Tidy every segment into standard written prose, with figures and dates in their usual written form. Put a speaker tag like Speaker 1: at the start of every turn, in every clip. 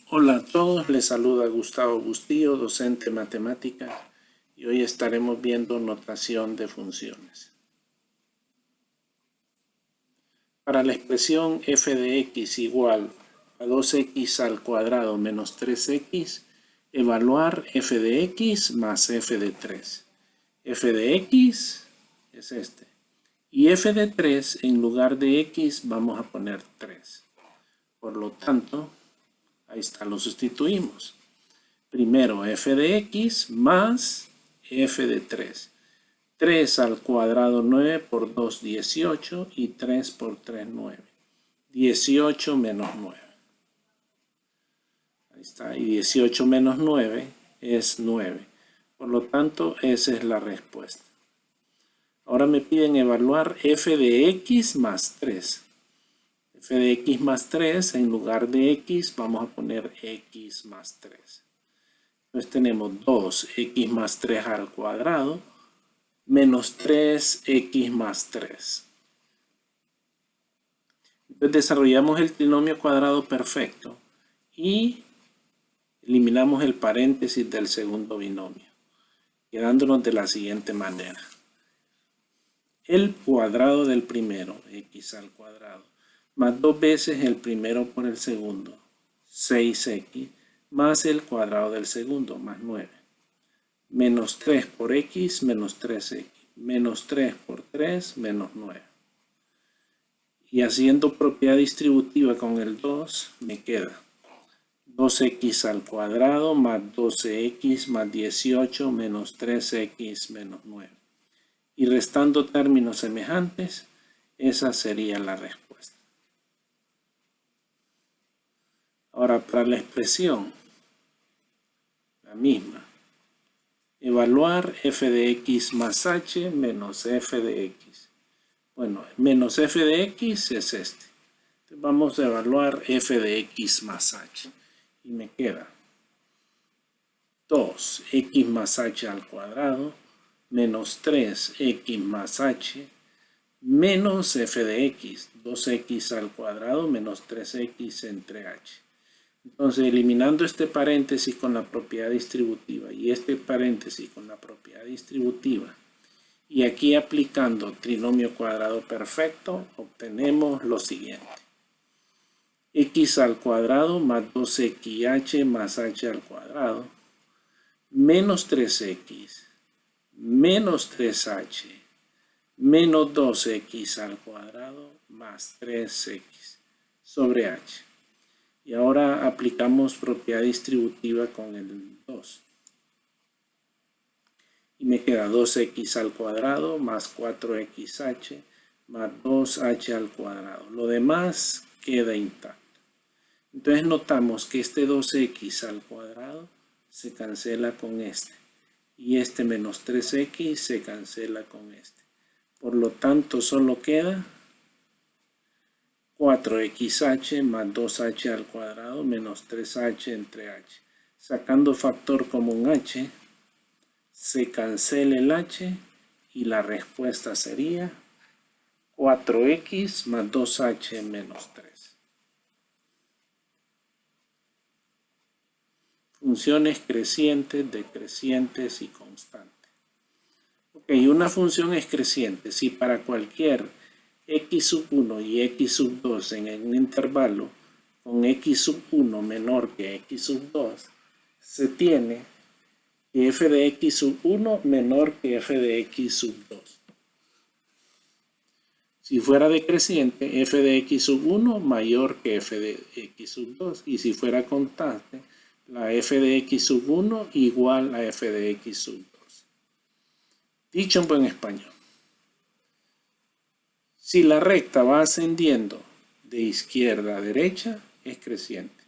Speaker 1: Hola a todos, les saluda Gustavo Bustillo, docente de matemáticas, y hoy estaremos viendo notación de funciones. Para la expresión f de x igual a 2x al cuadrado menos 3x, evaluar f de x más f de 3. F de x es este. Y f de 3 en lugar de x vamos a poner 3. Por lo tanto, ahí está, lo sustituimos. Primero f de x más f de 3. 3 al cuadrado 9 por 2, 18 y 3 por 3, 9. 18 menos 9. Ahí está, y 18 menos 9 es 9. Por lo tanto, esa es la respuesta. Ahora me piden evaluar f de x más 3. F de x más 3, en lugar de x, vamos a poner x más 3. Entonces tenemos 2x más 3 al cuadrado menos 3x más 3. Entonces desarrollamos el trinomio cuadrado perfecto y eliminamos el paréntesis del segundo binomio, quedándonos de la siguiente manera. El cuadrado del primero, x al cuadrado, más 2 veces el primero por el segundo, 6x, más el cuadrado del segundo, más 9. Menos 3 por x, menos 3x. Menos 3 por 3, menos 9. Y haciendo propiedad distributiva con el 2, me queda 2x al cuadrado más 12x más 18 menos 3x menos 9. Y restando términos semejantes, esa sería la respuesta. Ahora, para la expresión, la misma. Evaluar f de x más h menos f de x. Bueno, menos f de x es este. Entonces vamos a evaluar f de x más h. Y me queda 2x más h al cuadrado menos 3x más h menos f de x. 2x al cuadrado menos 3x entre h. Entonces, eliminando este paréntesis con la propiedad distributiva y este paréntesis con la propiedad distributiva, y aquí aplicando trinomio cuadrado perfecto, obtenemos lo siguiente. X al cuadrado más 2xh más h al cuadrado, menos 3x, menos 3h, menos 2x al cuadrado más 3x sobre h. Y ahora aplicamos propiedad distributiva con el 2. Y me queda 2x al cuadrado más 4xh más 2h al cuadrado. Lo demás queda intacto. Entonces notamos que este 2x al cuadrado se cancela con este. Y este menos 3x se cancela con este. Por lo tanto, solo queda 4xh más 2h al cuadrado menos 3h entre h. Sacando factor común h, se cancela el h y la respuesta sería 4x más 2h menos 3. Funciones crecientes, decrecientes y constantes. Ok, una función es creciente si para cualquier x sub 1 y x sub 2 en un intervalo con x sub 1 menor que x sub 2, se tiene que f de x sub 1 menor que f de x sub 2. Si fuera decreciente, f de x sub 1 mayor que f de x sub 2. Y si fuera constante, la f de x sub 1 igual a f de x sub 2. Dicho en buen español. Si la recta va ascendiendo de izquierda a derecha, es creciente.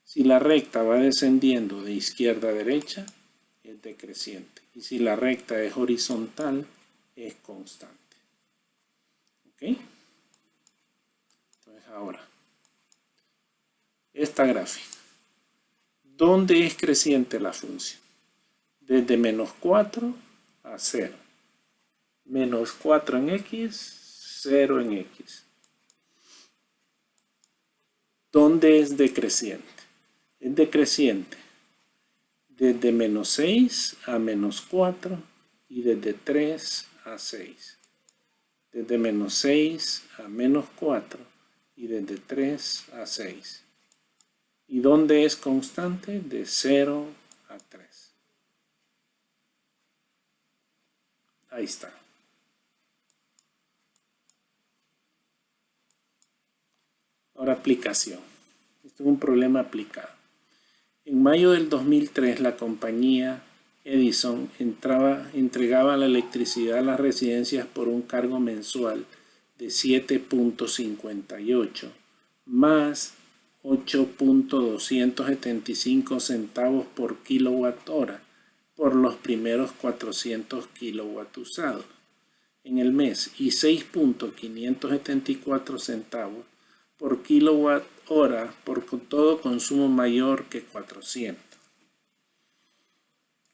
Speaker 1: Si la recta va descendiendo de izquierda a derecha, es decreciente. Y si la recta es horizontal, es constante. ¿Ok? Entonces ahora, esta gráfica. ¿Dónde es creciente la función? Desde menos 4 a 0. Menos 4 en x, 0 en x. ¿Dónde es decreciente? es decreciente desde menos 6 a menos 4 y desde 3 a 6. Desde menos 6 a menos 4 y desde 3 a 6. ¿Y dónde es constante? De 0 a 3. Ahí está. Ahora aplicación. Esto es un problema aplicado. En mayo del 2003 la compañía Edison entregaba la electricidad a las residencias por un cargo mensual de 7.58 más 8.275 centavos por kilowatt hora por los primeros 400 kilowatt usados en el mes y 6.574 centavos por kilowatt hora por todo consumo mayor que 400.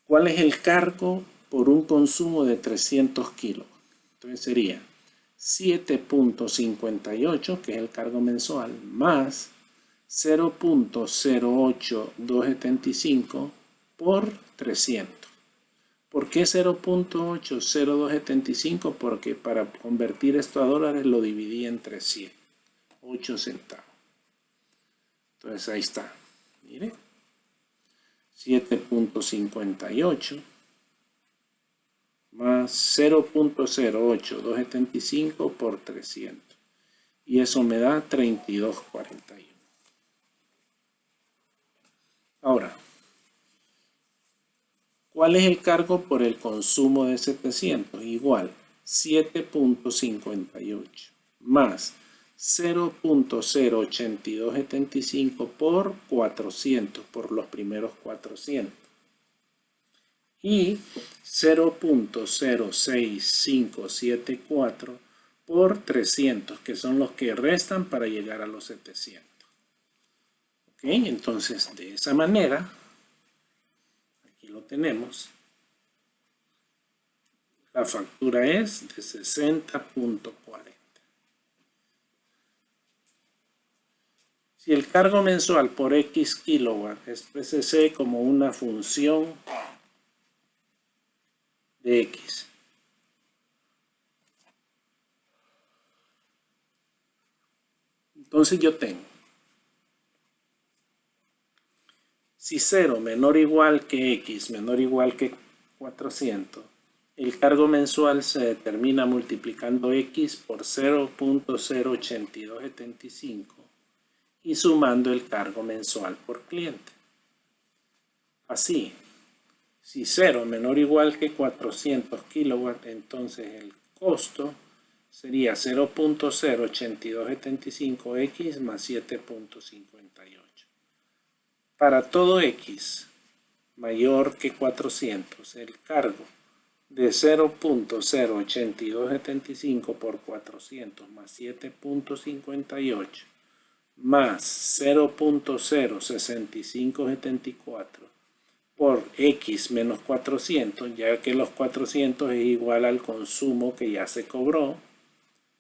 Speaker 1: ¿Cuál es el cargo por un consumo de 300 kilowatts? Entonces sería 7.58, que es el cargo mensual, más 0.08275 por 300. ¿Por qué 0.80275? Porque para convertir esto a dólares lo dividí entre 100. 8 centavos. Entonces ahí está. Mire. 7.58 más 0.08275 por 300. Y eso me da 32.41. Ahora, ¿cuál es el cargo por el consumo de 700? Igual, 7.58 más 0.08275 por 400, por los primeros 400. Y 0.06574 por 300, que son los que restan para llegar a los 700. ¿Ok? Entonces, de esa manera, aquí lo tenemos. La factura es de 60.40. Si el cargo mensual por X kilowatt expresese como una función de X. Entonces yo tengo, si 0 menor o igual que X menor o igual que 400, el cargo mensual se determina multiplicando X por 0.08275 y sumando el cargo mensual por cliente. Así, si 0 menor o igual que 400 kilowatts, entonces el costo sería 0.08275X más 7.58. Para todo X mayor que 400, el cargo de 0.08275 por 400 más 7.58 más 0.06574 por X menos 400, ya que los 400 es igual al consumo que ya se cobró,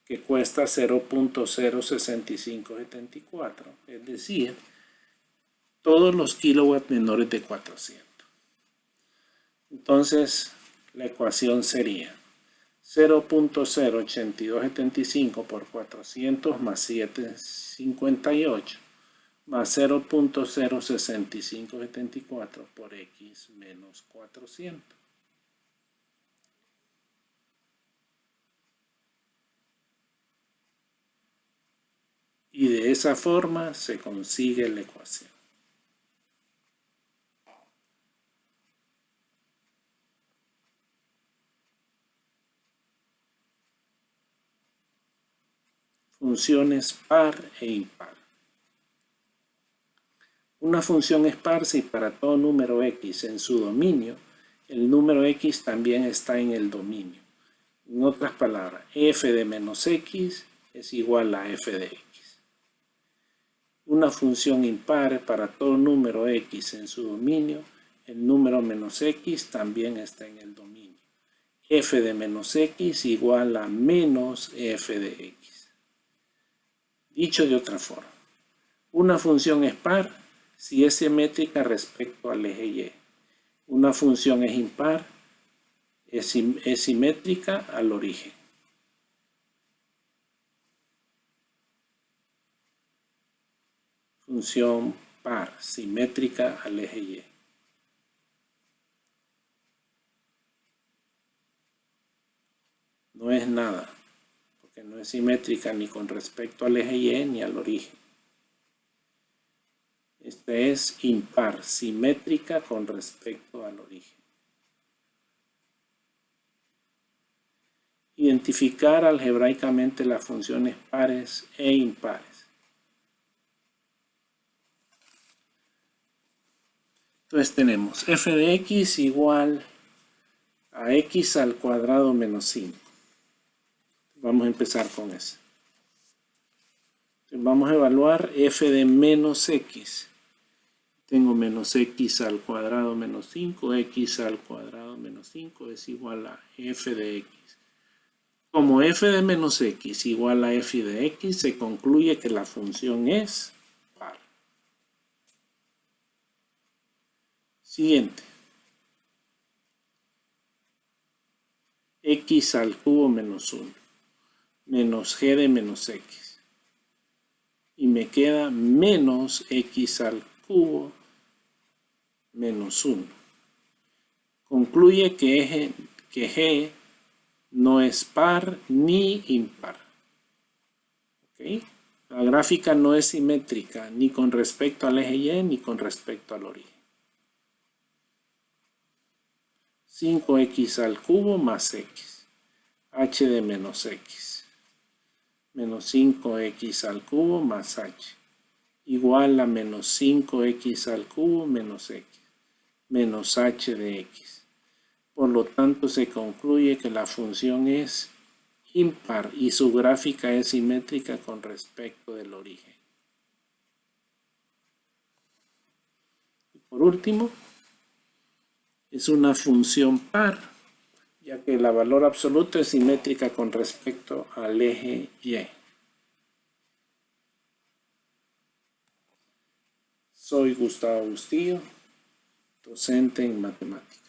Speaker 1: que cuesta 0.06574, es decir, todos los kilowatts menores de 400. Entonces, la ecuación sería 0.08275 por 400 más 758 más 0.06574 por X menos 400. Y de esa forma se consigue la ecuación. Funciones par e impar. Una función es par si para todo número x en su dominio, el número x también está en el dominio. En otras palabras, f de menos x es igual a f de x. Una función impar para todo número x en su dominio, el número menos x también está en el dominio. F de menos x igual a menos f de x. Dicho de otra forma, una función es par si es simétrica respecto al eje Y. Una función es impar, es simétrica al origen. Función par, simétrica al eje Y. No es nada, porque no es simétrica ni con respecto al eje Y ni al origen. Esta es impar, simétrica con respecto al origen. Identificar algebraicamente las funciones pares e impares. Entonces tenemos f de x igual a x al cuadrado menos 5. Vamos a empezar con eso. Entonces vamos a evaluar f de menos x. Tengo menos x al cuadrado menos 5, x al cuadrado menos 5 es igual a f de x. Como f de menos x igual a f de x, se concluye que la función es par. Siguiente. X al cubo menos 1. Menos g de menos x. Y me queda menos x al cubo menos 1. Concluye que g no es par ni impar. ¿Okay? La gráfica no es simétrica ni con respecto al eje Y ni con respecto al origen. 5x al cubo más x. H de menos x. Menos 5x al cubo más h. Igual a menos 5x al cubo menos x. Menos h de x. Por lo tanto, se concluye que la función es impar y su gráfica es simétrica con respecto del origen. Y por último, es una función par, ya que la valor absoluto es simétrica con respecto al eje Y. Soy Gustavo Bustillo, docente en matemáticas.